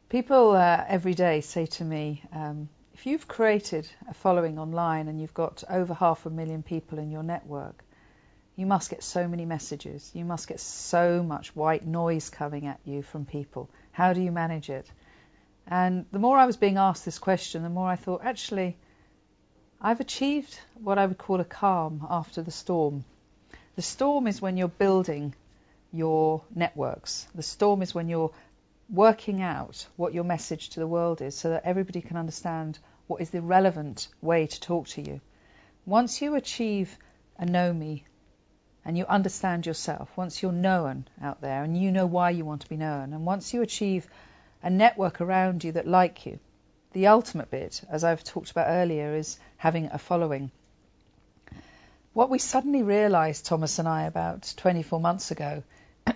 People every day say to me, if you've created a following online and you've got over 500,000 people in your network, you must get so many messages. You must get so much white noise coming at you from people. How do you manage it? And the more I was being asked this question, the more I thought, actually, I've achieved what I would call a calm after the storm. The storm is when you're building your networks. The storm is when you're working out what your message to the world is so that everybody can understand what is the relevant way to talk to you. Once you achieve a know me and you understand yourself, once you're known out there and you know why you want to be known, and once you achieve a network around you that like you, the ultimate bit, as I've talked about earlier, is having a following. What we suddenly realised, Thomas and I, about 24 months ago,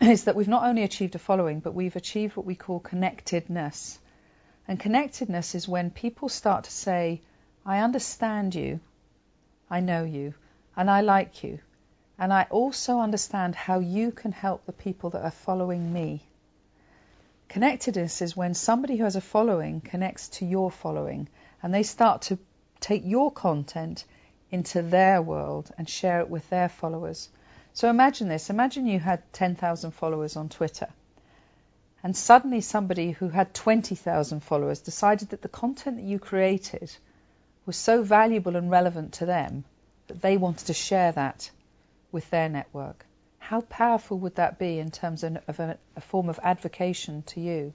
is that we've not only achieved a following, but we've achieved what we call connectedness. And connectedness is when people start to say, I understand you, I know you, and I like you, and I also understand how you can help the people that are following me. Connectedness is when somebody who has a following connects to your following, and they start to take your content into their world and share it with their followers. So imagine this. Imagine you had 10,000 followers on Twitter, and suddenly somebody who had 20,000 followers decided that the content that you created was so valuable and relevant to them that they wanted to share that with their network. How powerful would that be in terms of a form of advocation to you?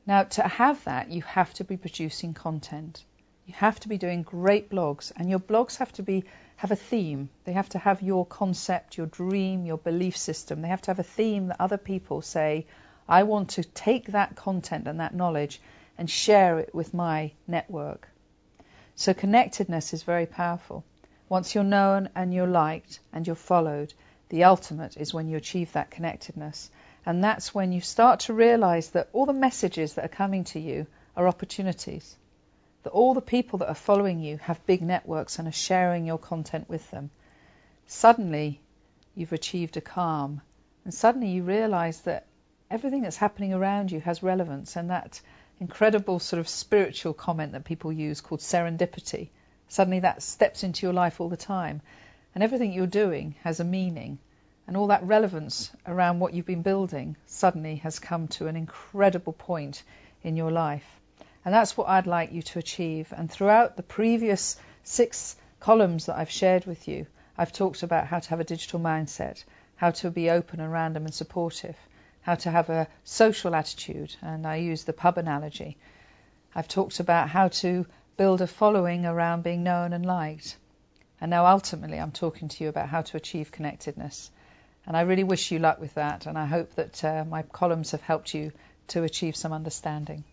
Now, to have that, you have to be producing content. You have to be doing great blogs, and your blogs have to have a theme. They have to have your concept, your dream, your belief system. They have to have a theme that other people say, I want to take that content and that knowledge and share it with my network. So connectedness is very powerful. Once you're known and you're liked and you're followed, the ultimate is when you achieve that connectedness. And that's when you start to realize that all the messages that are coming to you are opportunities. That all the people that are following you have big networks and are sharing your content with them. Suddenly, you've achieved a calm. And suddenly you realize that everything that's happening around you has relevance. And that incredible sort of spiritual comment that people use called serendipity, suddenly that steps into your life all the time. And everything you're doing has a meaning. And all that relevance around what you've been building suddenly has come to an incredible point in your life. And that's what I'd like you to achieve. And throughout the previous 6 columns that I've shared with you, I've talked about how to have a digital mindset, how to be open and random and supportive, how to have a social attitude, and I use the pub analogy. I've talked about how to build a following around being known and liked. And now ultimately I'm talking to you about how to achieve connectedness. And I really wish you luck with that, and I hope that my columns have helped you to achieve some understanding.